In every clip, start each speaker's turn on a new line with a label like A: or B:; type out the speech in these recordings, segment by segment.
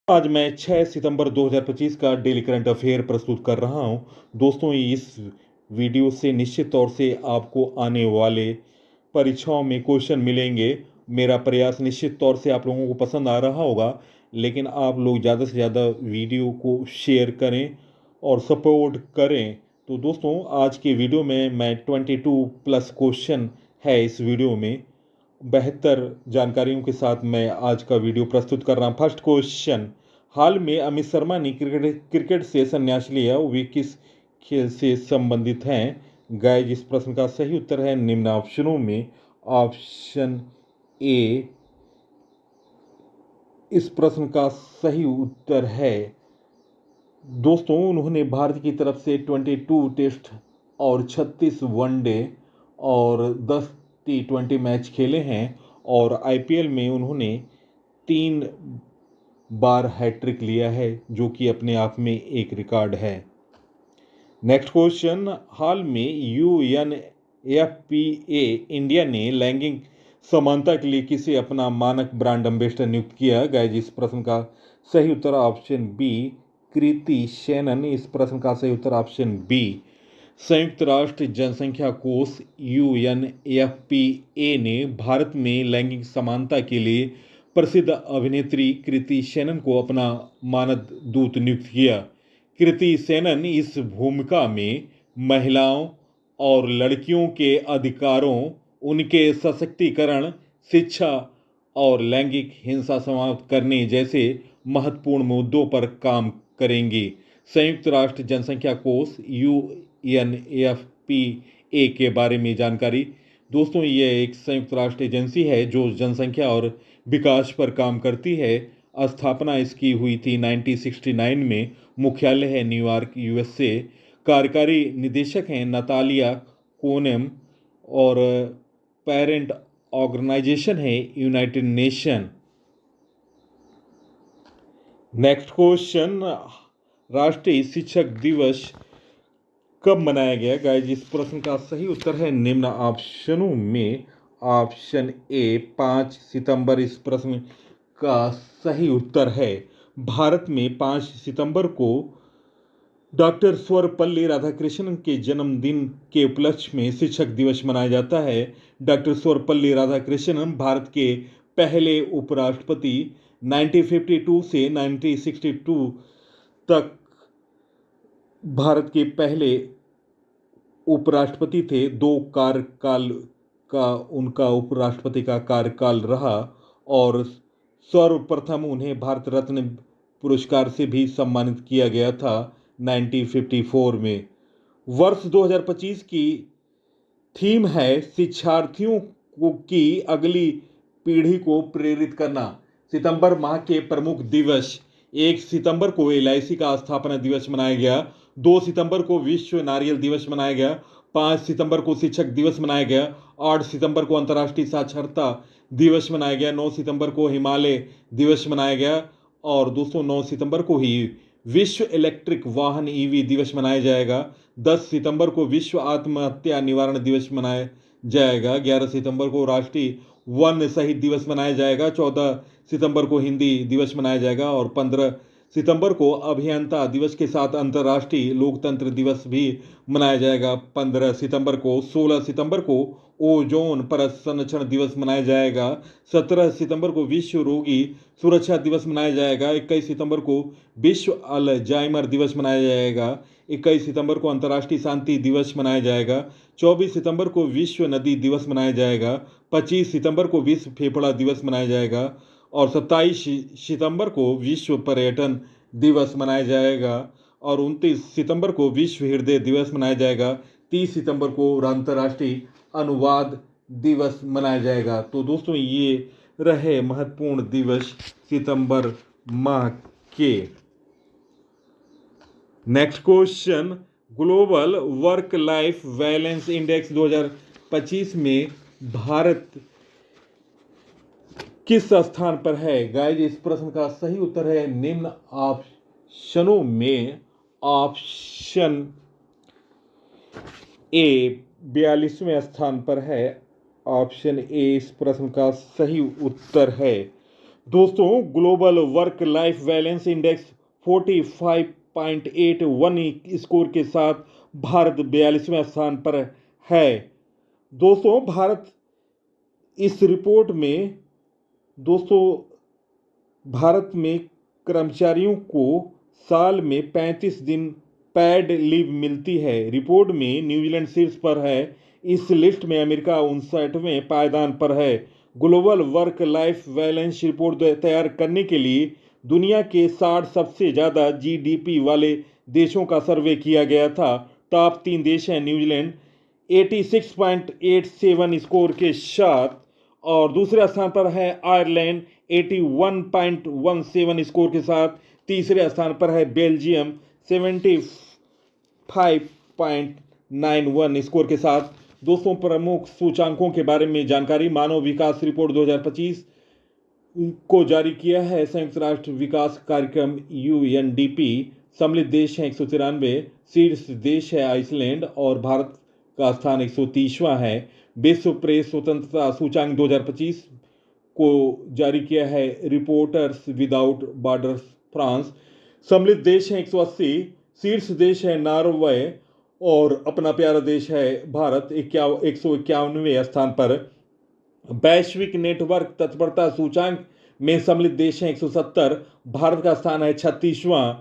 A: आज मैं 6 सितंबर 2025 का डेली करंट अफेयर प्रस्तुत कर रहा हूं। दोस्तों, इस वीडियो से निश्चित तौर से आपको आने वाले परीक्षाओं में क्वेश्चन मिलेंगे। मेरा प्रयास निश्चित तौर से आप लोगों को पसंद आ रहा होगा, लेकिन आप लोग ज़्यादा से ज़्यादा वीडियो को शेयर करें और सपोर्ट करें। तो दोस्तों, आज के वीडियो में मैं 22 प्लस क्वेश्चन है इस वीडियो में बेहतर जानकारियों के साथ मैं आज का वीडियो प्रस्तुत कर रहा हूँ। फर्स्ट क्वेश्चन, हाल में अमित शर्मा ने क्रिकेट से संन्यास लिया, वे किस खेल से संबंधित हैं? गाइस, इस प्रश्न का सही उत्तर है निम्न ऑप्शनों में ऑप्शन ए। इस प्रश्न का सही उत्तर है दोस्तों, उन्होंने भारत की तरफ से 22 टेस्ट और 36 वनडे और 10 T20 मैच खेले हैं और आईपीएल में उन्होंने 3 बार हैट्रिक लिया है, जो कि अपने आप में एक रिकॉर्ड है। नेक्स्ट क्वेश्चन, हाल में यूएनएफपीए इंडिया ने लैंगिक समानता के लिए किसे अपना मानक ब्रांड एम्बेसडर नियुक्त किया? गाइस, इस प्रश्न का सही उत्तर ऑप्शन बी, कृति सेनन। इस प्रश्न का सही उत्तर ऑप्शन बी। संयुक्त राष्ट्र जनसंख्या कोष यूएनएफपीए ने भारत में लैंगिक समानता के लिए प्रसिद्ध अभिनेत्री कृति सेनन को अपना मानद दूत नियुक्त किया। कृति सेनन इस भूमिका में महिलाओं और लड़कियों के अधिकारों, उनके सशक्तिकरण, शिक्षा और लैंगिक हिंसा समाप्त करने जैसे महत्वपूर्ण मुद्दों पर काम करेंगी। संयुक्त राष्ट्र जनसंख्या कोष यूएनएफपीए के बारे में जानकारी। दोस्तों, यह एक संयुक्त राष्ट्र एजेंसी है जो जनसंख्या और विकास पर काम करती है। स्थापना इसकी हुई थी 1969 में। मुख्यालय है न्यूयॉर्क, यूएसए। कार्यकारी निदेशक हैं नतालिया कोनेम और पेरेंट ऑर्गेनाइजेशन है यूनाइटेड नेशन। नेक्स्ट क्वेश्चन, राष्ट्रीय शिक्षक दिवस कब मनाया गया? गाइस, इस प्रश्न का सही उत्तर है निम्न ऑप्शनों में ऑप्शन ए, 5 सितंबर। इस प्रश्न का सही उत्तर है भारत में 5 सितंबर को डॉक्टर सर्वपल्ली राधाकृष्णन के जन्मदिन के उपलक्ष्य में शिक्षक दिवस मनाया जाता है। डॉक्टर सर्वपल्ली राधाकृष्णन भारत के पहले उपराष्ट्रपति 1952 से 1962 तक भारत के पहले उपराष्ट्रपति थे। 2 कार्यकाल का उनका उपराष्ट्रपति का कार्यकाल रहा और सर्वप्रथम उन्हें भारत रत्न पुरस्कार से भी सम्मानित किया गया था 1954 में। वर्ष 2025 की थीम है शिक्षार्थियों की अगली पीढ़ी को प्रेरित करना। सितंबर माह के प्रमुख दिवस, 1 सितंबर को एलआईसी का स्थापना दिवस मनाया गया, 2 सितंबर को विश्व नारियल दिवस मनाया गया, 5 सितंबर को शिक्षक दिवस मनाया गया, 8 सितंबर को अंतर्राष्ट्रीय साक्षरता दिवस मनाया गया, 9 सितंबर को हिमालय दिवस मनाया गया और दोस्तों 9 सितंबर को ही विश्व इलेक्ट्रिक वाहन ईवी दिवस मनाया जाएगा। 10 सितंबर को विश्व आत्महत्या निवारण दिवस मनाया जाएगा। 11 सितंबर को राष्ट्रीय वन शहीद दिवस मनाया जाएगा। 14 सितंबर को हिंदी दिवस मनाया जाएगा और 15 सितंबर को अभियंता दिवस के साथ अंतर्राष्ट्रीय लोकतंत्र दिवस भी मनाया जाएगा। 15 सितंबर को 16 सितंबर को ओजोन परत संरक्षण दिवस मनाया जाएगा। 17 सितंबर को विश्व रोगी सुरक्षा दिवस मनाया जाएगा। 21 सितंबर को विश्व अल्जाइमर दिवस मनाया जाएगा। 21 सितंबर को अंतर्राष्ट्रीय शांति दिवस मनाया जाएगा। 24 सितंबर को विश्व नदी दिवस मनाया जाएगा। 25 सितंबर को विश्व फेफड़ा दिवस मनाया जाएगा और 27 सितंबर को विश्व पर्यटन दिवस मनाया जाएगा और 29 सितंबर को विश्व हृदय दिवस मनाया जाएगा। 30 सितंबर को अंतर्राष्ट्रीय अनुवाद दिवस मनाया जाएगा। तो दोस्तों, ये रहे महत्वपूर्ण दिवस सितंबर माह के। Next question, global work life balance index 2025 में भारत किस स्थान पर है? गाइस, इस प्रश्न का सही उत्तर है निम्न ऑप्शनों में ऑप्शन ए, 42वें स्थान पर है। ऑप्शन ए इस प्रश्न का सही उत्तर है। दोस्तों, global work life balance index 45.81 score के साथ भारत 42वें स्थान पर है। दोस्तों, भारत इस रिपोर्ट में दोस्तों भारत में कर्मचारियों को साल में 35 दिन पैड लीव मिलती है। रिपोर्ट में न्यूजीलैंड शीर्ष पर है। इस लिस्ट में अमेरिका 59वें पायदान पर है। Global work life balance report तैयार करने के लिए दुनिया के 60 सबसे ज़्यादा जीडीपी वाले देशों का सर्वे किया गया था। टॉप 3 देश हैं न्यूजीलैंड 86.87 स्कोर के साथ, और दूसरे स्थान पर है आयरलैंड 81.17 स्कोर के साथ। तीसरे स्थान पर है बेल्जियम 75.91 स्कोर के साथ। दोस्तों, प्रमुख सूचांकों के बारे में जानकारी। मानव विकास रिपोर्ट 2025 को जारी किया है संयुक्त राष्ट्र विकास कार्यक्रम यूएनडीपी। सम्मिलित देश हैं 193, शीर्ष देश है आइसलैंड और भारत का स्थान 130वां है। विश्व प्रेस स्वतंत्रता सूचांक 2025 को जारी किया है रिपोर्टर्स विदाउट बॉर्डर्स फ्रांस। सम्मिलित देश हैं 180, शीर्ष देश है नॉर्वे और अपना प्यारा देश है भारत 151वें स्थान पर। वैश्विक नेटवर्क तत्परता सूचांक में सम्मिलित देश हैं 170, भारत का स्थान है 36वां।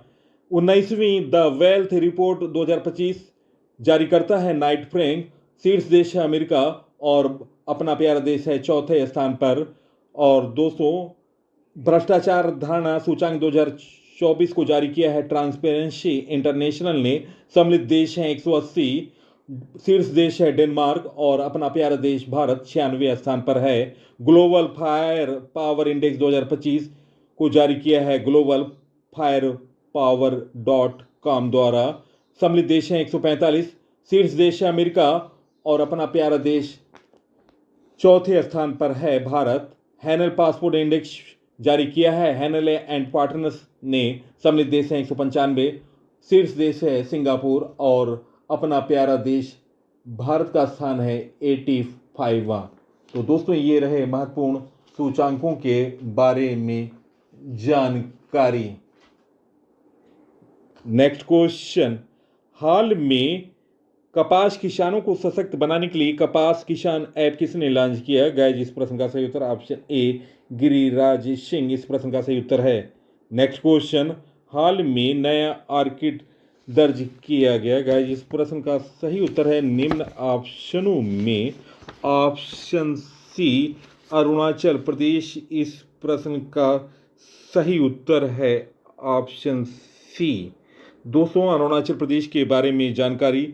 A: 19वीं द वेल्थ रिपोर्ट 2025 जारी करता है नाइट फ्रैंक, शीर्ष देश है अमेरिका और अपना प्यारा देश है चौथे स्थान पर। और दोस्तों, भ्रष्टाचार धारणा सूचांक 2024 को जारी किया है ट्रांसपेरेंसी इंटरनेशनल ने। सम्मिलित देश हैं 180, शीर्ष देश है डेनमार्क और अपना प्यारा देश भारत 96वें स्थान पर है। ग्लोबल फायर पावर इंडेक्स 2025 को जारी किया है ग्लोबल फायर पावर.com द्वारा। सम्मिलित देश हैं 145, शीर्ष देश है अमेरिका और अपना प्यारा देश चौथे स्थान पर है भारत। हैनल पासपोर्ट इंडेक्स जारी किया है हैनल एंड पार्टनर्स ने। सम्मिलित देश हैं 195, शीर्ष देश है सिंगापुर और अपना प्यारा देश भारत का स्थान है 85वां। तो दोस्तों, ये रहे महत्वपूर्ण सूचांकों के बारे में जानकारी। नेक्स्ट क्वेश्चन, हाल में कपास किसानों को सशक्त बनाने के लिए कपास किसान ऐप किसने लॉन्च किया? गाइस, इस प्रश्न का सही उत्तर ऑप्शन ए गिरिराज सिंह इस प्रश्न का सही उत्तर है। नेक्स्ट क्वेश्चन, हाल में नया ऑर्किड दर्ज किया गया? गाइस, इस प्रश्न का सही उत्तर है निम्न ऑप्शनों में ऑप्शन सी अरुणाचल प्रदेश इस प्रश्न का सही उत्तर है ऑप्शन सी। दोस्तों, अरुणाचल प्रदेश के बारे में जानकारी।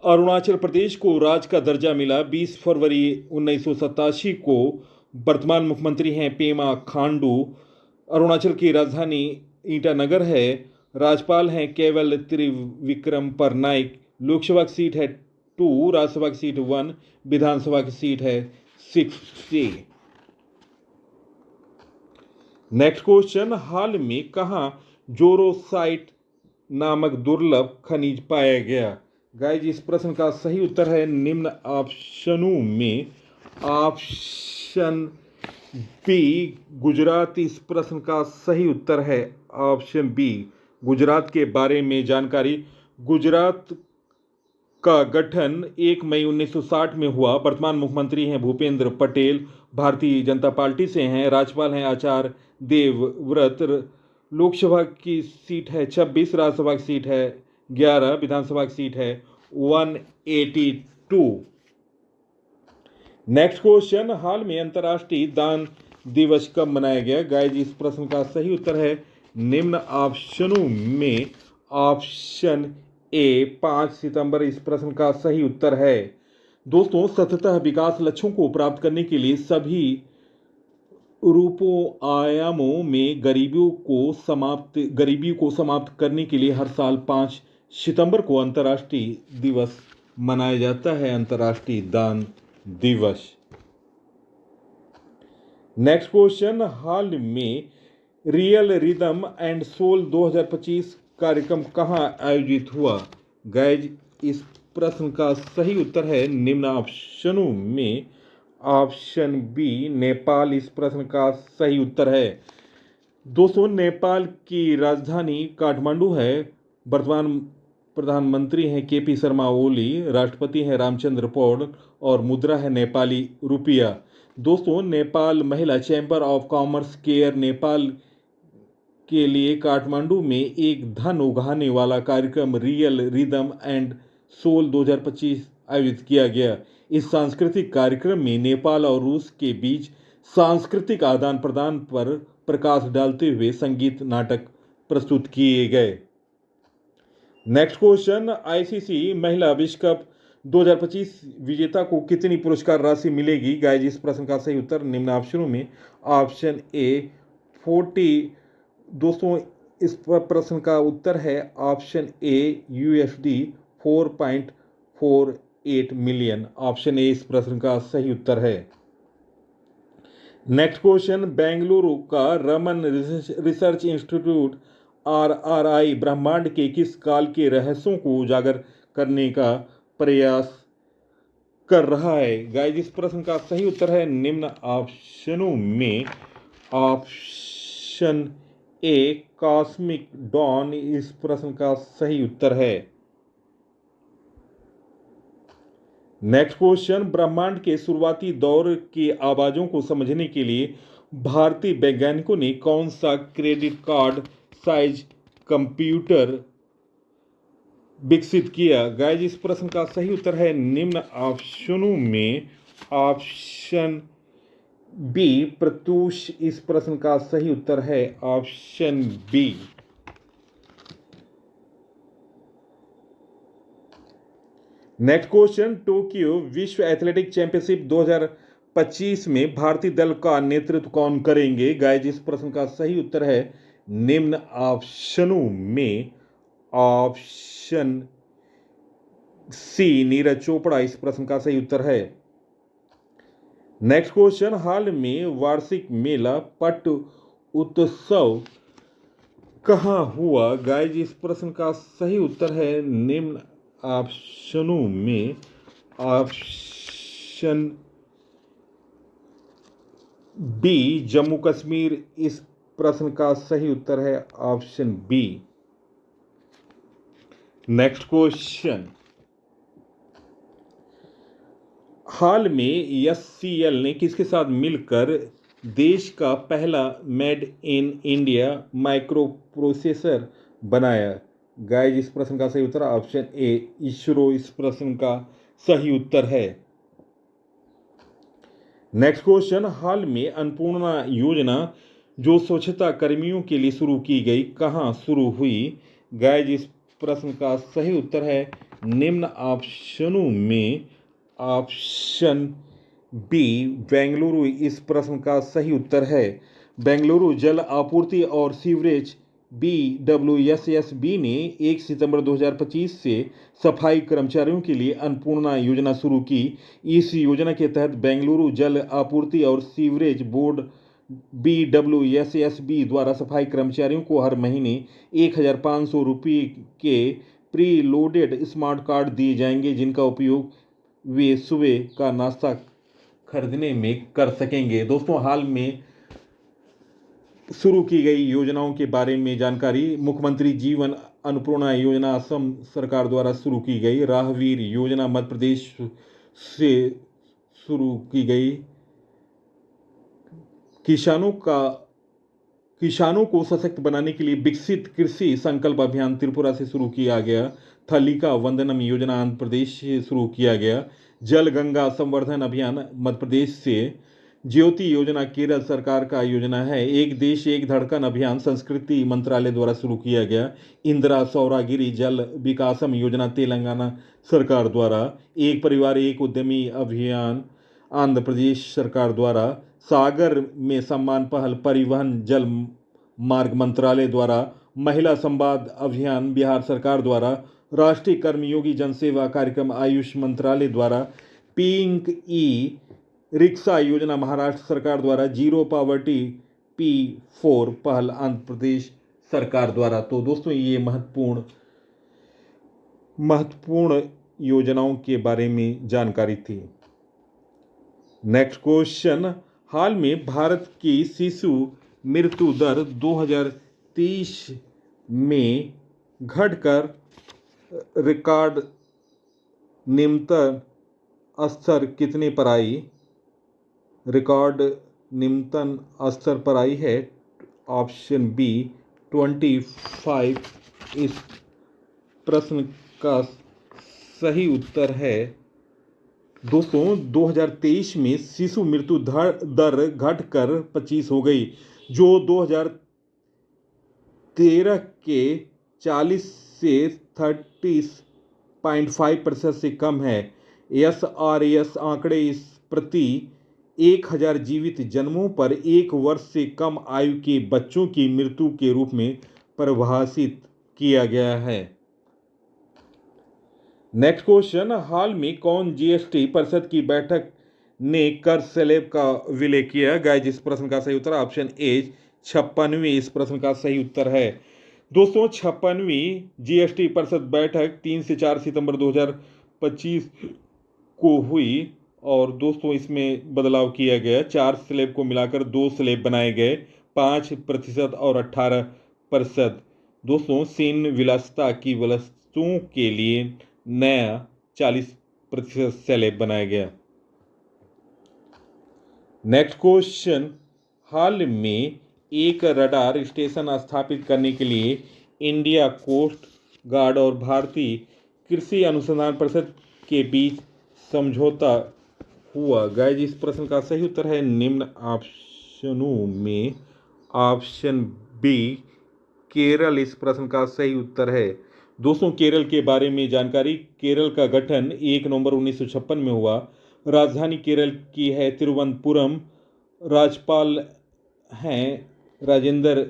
A: अरुणाचल प्रदेश को राज्य का दर्जा मिला 20 फरवरी 1987 को। वर्तमान मुख्यमंत्री हैं पेमा खांडू। अरुणाचल की राजधानी ईटानगर है। राज्यपाल हैं केवल त्रिविक्रम परनाइक। लोकसभा की सीट है 2, राज्यसभा की सीट 1, विधानसभा की सीट है 60। नेक्स्ट क्वेश्चन, हाल में कहाँ जोरोसाइट नामक दुर्लभ खनिज पाया गया? गाइस, इस प्रश्न का सही उत्तर है निम्न ऑप्शनों में ऑप्शन बी गुजरात इस प्रश्न का सही उत्तर है ऑप्शन बी। गुजरात के बारे में जानकारी। गुजरात का गठन 1 मई 1960 में हुआ। वर्तमान मुख्यमंत्री हैं भूपेंद्र पटेल, भारतीय जनता पार्टी से हैं। राज्यपाल हैं आचार्य देवव्रत। लोकसभा की सीट है 26, राज्यसभा की सीट है 11, विधानसभा की सीट है 182। नेक्स्ट क्वेश्चन, हाल में अंतर्राष्ट्रीय दान दिवस कब मनाया गया? गाइस, इस प्रश्न का सही उत्तर है निम्न ऑप्शनों में ऑप्शन ए 5 सितंबर इस प्रश्न का सही उत्तर है। दोस्तों, सततः विकास लक्ष्यों को प्राप्त करने के लिए सभी रूपों आयामों में गरीबी को समाप्त करने के लिए हर साल 5 सितंबर को अंतर्राष्ट्रीय दिवस मनाया जाता है, अंतर्राष्ट्रीय दान दिवस। नेक्स्ट क्वेश्चन, हाल में रियल रिदम एंड सोल 2025 कार्यक्रम कहाँ आयोजित हुआ? गाइज, इस प्रश्न का सही उत्तर है निम्न ऑप्शनों में ऑप्शन बी नेपाल इस प्रश्न का सही उत्तर है। दोस्तों, नेपाल की राजधानी काठमांडू है। वर्तमान प्रधानमंत्री हैं केपी शर्मा ओली, राष्ट्रपति हैं रामचंद्र पौड़ और मुद्रा है नेपाली रुपया। दोस्तों, नेपाल महिला chamber of commerce care Nepal के लिए काठमांडू में एक धन उगाहने वाला कार्यक्रम रियल रिदम एंड सोल 2025 आयोजित किया गया। इस सांस्कृतिक कार्यक्रम में नेपाल और रूस के बीच सांस्कृतिक आदान प्रदान पर प्रकाश डालते हुए संगीत नाटक प्रस्तुत किए गए। नेक्स्ट क्वेश्चन, आईसीसी महिला विश्व कप 2025 विजेता को कितनी पुरस्कार राशि मिलेगी? गाइस, इस प्रश्न का सही उत्तर निम्न ऑप्शनों में ऑप्शन ए 40। दोस्तों, इस प्रश्न का उत्तर है option A USD 4.48 million. Option A इस प्रश्न का सही उत्तर है। नेक्स्ट क्वेश्चन, बेंगलुरु का रमन रिसर्च इंस्टीट्यूट RRI ब्रह्मांड के किस काल के रहस्यों को उजागर करने का प्रयास कर रहा है? गाइस, इस प्रश्न का सही उत्तर है निम्न ऑप्शनों में ऑप्शन ए कॉस्मिक डॉन इस प्रश्न का सही उत्तर है। नेक्स्ट क्वेश्चन, ब्रह्मांड के शुरुआती दौर की आवाजों को समझने के लिए भारतीय वैज्ञानिकों ने कौन सा क्रेडिट कार्ड साइज कंप्यूटर विकसित किया? गाइस, इस प्रश्न का सही उत्तर है निम्न ऑप्शनों में ऑप्शन बी प्रत्यूष इस प्रश्न का सही उत्तर है option B. Next question, Tokyo विश्व एथलेटिक चैंपियनशिप 2025 में भारतीय दल का नेतृत्व कौन करेंगे? गाइस, इस प्रश्न का सही उत्तर है निम्न ऑप्शनों में ऑप्शन सी नीरज चोपड़ा इस प्रश्न का सही उत्तर है। नेक्स्ट क्वेश्चन, हाल में वार्षिक मेला पट उत्सव कहाँ हुआ? गाइस, इस प्रश्न का सही उत्तर है निम्न ऑप्शनों में ऑप्शन बी जम्मू कश्मीर इस प्रश्न का सही उत्तर है ऑप्शन बी। नेक्स्ट क्वेश्चन, हाल में एचसीएल ने किसके साथ मिलकर देश का पहला made in India micro processor बनाया? गाइस, इस प्रश्न का सही उत्तर ऑप्शन ए इसरो इस प्रश्न का सही उत्तर है। नेक्स्ट क्वेश्चन, हाल में अन्नपूर्णा योजना जो स्वच्छता कर्मियों के लिए शुरू की गई कहाँ शुरू हुई? गाइस, इस प्रश्न का सही उत्तर है निम्न ऑप्शनों में ऑप्शन बी बेंगलुरु इस प्रश्न का सही उत्तर है। बेंगलुरु जल आपूर्ति और सीवरेज BWSSB ने 1 सितंबर 2025 से सफाई कर्मचारियों के लिए अन्नपूर्णा योजना शुरू की। इस योजना के तहत बेंगलुरु जल आपूर्ति और सीवरेज बोर्ड BWSSB द्वारा सफाई कर्मचारियों को हर महीने 1,500 रुपये के प्री लोडेड स्मार्ट कार्ड दिए जाएंगे, जिनका उपयोग वे सुबह का नाश्ता खरीदने में कर सकेंगे। दोस्तों, हाल में शुरू की गई योजनाओं के बारे में जानकारी। मुख्यमंत्री जीवन अन्नपूर्णा योजना असम सरकार द्वारा शुरू की गई। राहवीर योजना मध्य प्रदेश से शुरू की गई। किसानों को सशक्त बनाने के लिए विकसित कृषि संकल्प अभियान त्रिपुरा से शुरू किया गया। थलिका वंदनम योजना आंध्र प्रदेश से शुरू किया गया। जल गंगा संवर्धन अभियान मध्य प्रदेश से। ज्योति योजना केरल सरकार का योजना है। एक देश एक धड़कन अभियान संस्कृति मंत्रालय द्वारा शुरू किया गया। इंदिरा सौरागिरी जल विकासम योजना तेलंगाना सरकार द्वारा। एक परिवार एक उद्यमी अभियान आंध्र प्रदेश सरकार द्वारा। सागर में सम्मान पहल परिवहन जल मार्ग मंत्रालय द्वारा। महिला संवाद अभियान बिहार सरकार द्वारा। राष्ट्रीय कर्मयोगी जनसेवा कार्यक्रम आयुष मंत्रालय द्वारा। पिंक ई रिक्शा योजना महाराष्ट्र सरकार द्वारा। जीरो पावर्टी P4 पहल आंध्र प्रदेश सरकार द्वारा। तो दोस्तों, ये महत्वपूर्ण योजनाओं के बारे में जानकारी थी। नेक्स्ट क्वेश्चन, हाल में भारत की शिशु मृत्यु दर 2023 में घटकर रिकॉर्ड निम्नतम स्तर कितने पर आई? रिकॉर्ड निम्नतम स्तर पर आई है ऑप्शन बी 25। इस प्रश्न का सही उत्तर है दोस्तों 2023 में शिशु मृत्यु दर घटकर 25 हो गई, जो 2013 के 40 से 30.5% से कम है। एसआरएस आंकड़े इस प्रति 1000 जीवित जन्मों पर 1 वर्ष से कम आयु के बच्चों की मृत्यु के रूप में परिभाषित किया गया है। नेक्स्ट क्वेश्चन, हाल में कौन जीएसटी परिषद की बैठक ने कर स्लैब का विलय किया? गाइस, इस प्रश्न का सही उत्तर ऑप्शन ए 56वीं इस प्रश्न का सही उत्तर है। दोस्तों 56वीं जीएसटी परिषद बैठक 3 से 4 सितंबर 2025 को हुई और दोस्तों इसमें बदलाव किया गया। 4 स्लैब को मिलाकर 2 स्लैब बनाए गए, 5% और 18%। दोस्तों सीन विलासिता की वस्तुओं के लिए नया 40% स्लैब बनाया गया। नेक्स्ट क्वेश्चन, हाल में एक रडार स्टेशन स्थापित करने के लिए इंडिया कोस्ट गार्ड और भारतीय कृषि अनुसंधान परिषद के बीच समझौता हुआ। गाइस, इस प्रश्न का सही उत्तर है निम्न ऑप्शनों में ऑप्शन बी केरल इस प्रश्न का सही उत्तर है। दोस्तों केरल के बारे में जानकारी, केरल का गठन 1 नवंबर 1956 में हुआ। राजधानी केरल की है तिरुवनंतपुरम। राज्यपाल हैं राजेंद्र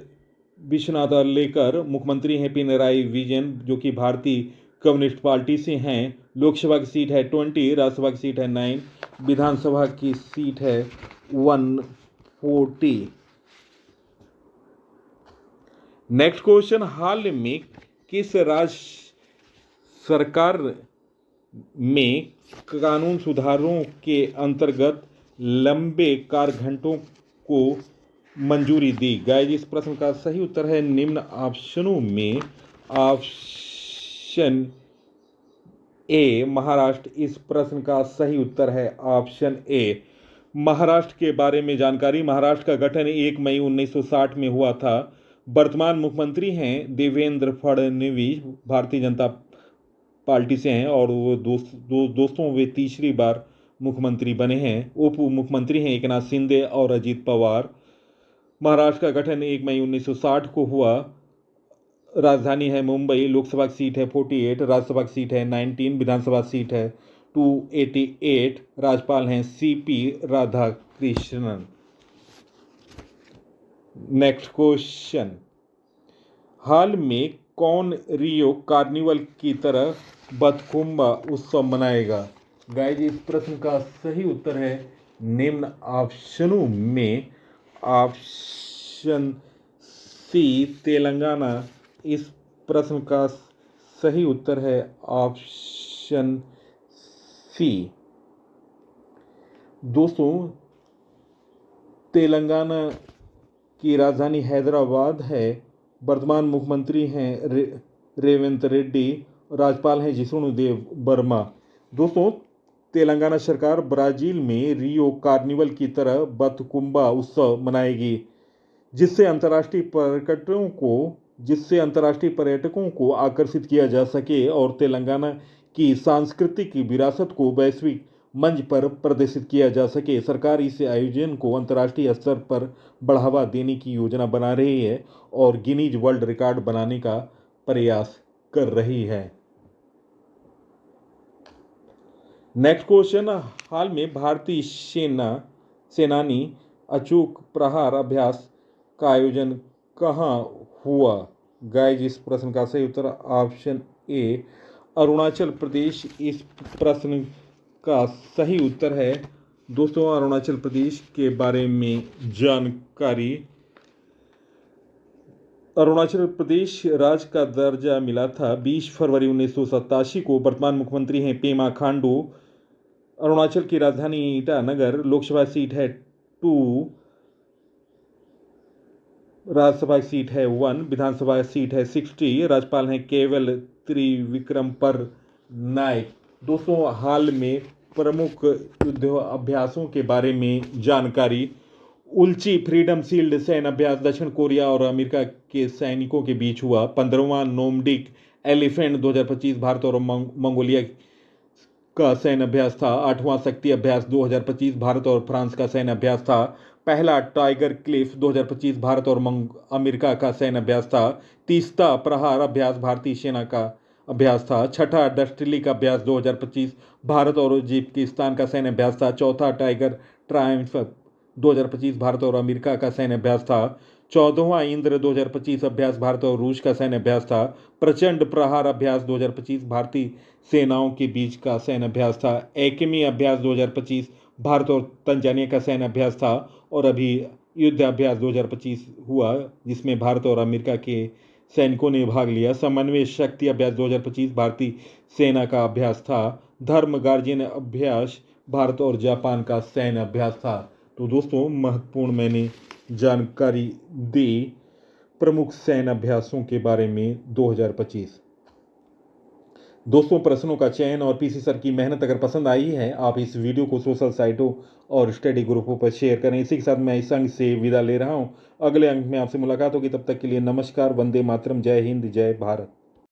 A: विश्वनाथ अर्लेकर। मुख्यमंत्री हैं पिनराई विजयन जो कि भारतीय कम्युनिस्ट पार्टी से हैं। लोकसभा की सीट है 20, राज्यसभा की सीट है 9, विधानसभा की सीट है 140। नेक्स्ट क्वेश्चन, हाल में किस राज्य सरकार में कानून सुधारों के अंतर्गत लंबे कार्यघंटों को मंजूरी दी? गाइस, इस प्रश्न का सही उत्तर है निम्न ऑप्शनों में ऑप्शन ए महाराष्ट्र इस प्रश्न का सही उत्तर है ऑप्शन ए। महाराष्ट्र के बारे में जानकारी, महाराष्ट्र का गठन 1 मई 1960 में हुआ था। वर्तमान मुख्यमंत्री हैं देवेंद्र फडणवीस, भारतीय जनता पार्टी से हैं और वो दोस्तों वे तीसरी बार मुख्यमंत्री बने हैं। उप मुख्यमंत्री हैं एकनाथ शिंदे और अजीत पवार। महाराष्ट्र का गठन 1 मई 1960 को हुआ। राजधानी है मुंबई। लोकसभा की सीट है 48, राज्यसभा की सीट है 19, विधानसभा सीट है 288। राज्यपाल हैं सीपी राधाकृष्णन। नेक्स्ट क्वेश्चन, हाल में कौन रियो कार्निवल की तरह बथकुम्बा उत्सव मनाएगा? गाइस, इस प्रश्न का सही उत्तर है निम्न ऑप्शनों में ऑप्शन सी तेलंगाना इस प्रश्न का सही उत्तर है ऑप्शन सी। दोस्तों तेलंगाना की राजधानी हैदराबाद है। वर्तमान मुख्यमंत्री हैं रेवंत रेड्डी। राज्यपाल हैं जिष्णुदेव वर्मा। दोस्तों तेलंगाना सरकार ब्राजील में रियो कार्निवल की तरह बथकुम्बा उत्सव मनाएगी, जिससे अंतर्राष्ट्रीय पर्यटकों को आकर्षित किया जा सके और तेलंगाना की सांस्कृतिक विरासत को वैश्विक मंच पर प्रदर्शित किया जा सके। सरकार इस आयोजन को अंतर्राष्ट्रीय स्तर पर बढ़ावा देने की योजना बना रही है और गिनीज वर्ल्ड रिकॉर्ड बनाने का प्रयास कर रही है। नेक्स्ट क्वेश्चन, हाल में भारतीय सेनानी अचूक प्रहार अभ्यास का आयोजन कहाँ हुआ? गाइस, इस प्रश्न का सही उत्तर ऑप्शन ए अरुणाचल प्रदेश इस प्रश्न का सही उत्तर है। दोस्तों अरुणाचल प्रदेश के बारे में जानकारी, अरुणाचल प्रदेश राज्य का दर्जा मिला था 20 फरवरी 1987 को। वर्तमान मुख्यमंत्री हैं पेमा खांडू। अरुणाचल की राजधानी ईटानगर, लोकसभा सीट है 2, राज्यसभा सीट है 1, विधानसभा सीट है 60, राज्यपाल हैं केवल त्रिविक्रम पर नायक। दोस्तों, हाल में प्रमुख युद्ध अभ्यासों के बारे में जानकारी। उल्ची फ्रीडम शील्ड सैन्य अभ्यास दक्षिण कोरिया और अमेरिका के सैनिकों के बीच हुआ। 15वां नोमडिक एलिफेंट 2025 भारत और मंगोलिया का सैन्य अभ्यास था। 8वां शक्ति अभ्यास 2025 भारत और फ्रांस का सैन्य अभ्यास था। पहला टाइगर क्लिफ 2025 भारत और अमेरिका का सैन्य अभ्यास था। 30वां प्रहार अभ्यास भारतीय सेना का अभ्यास था। छठा डस्टिलिक अभ्यास 2025 भारत और उज्बेकिस्तान का सैन्य अभ्यास था। चौथा टाइगर ट्रायम्फ 2025 भारत और अमेरिका का सैन्य अभ्यास था। 14वां इंद्र 2025 अभ्यास भारत और रूस का सैन्य अभ्यास था। प्रचंड प्रहार अभ्यास 2025 भारतीय सेनाओं के बीच का सैन्य अभ्यास था। एकमी अभ्यास 2025 भारत और तंजानिया का सैन्य अभ्यास था। और अभी युद्ध अभ्यास 2025 हुआ जिसमें भारत और अमेरिका के सैनिकों ने भाग लिया। समन्वय शक्ति अभ्यास 2025 भारतीय सेना का अभ्यास था। धर्म गार्जियन अभ्यास भारत और जापान का सैन्य अभ्यास था। तो दोस्तों, महत्वपूर्ण मैंने जानकारी दी प्रमुख सैन्य अभ्यासों के बारे में 2025। दोस्तों, प्रश्नों का चयन और पीसी सर की मेहनत अगर पसंद आई है, आप इस वीडियो को सोशल साइटों और स्टडी ग्रुपों पर शेयर करें। इसी के साथ मैं इस अंक से विदा ले रहा हूं। अगले अंक में आपसे मुलाकात होगी, तब तक के लिए नमस्कार, वंदे मातरम, जय हिंद, जय भारत।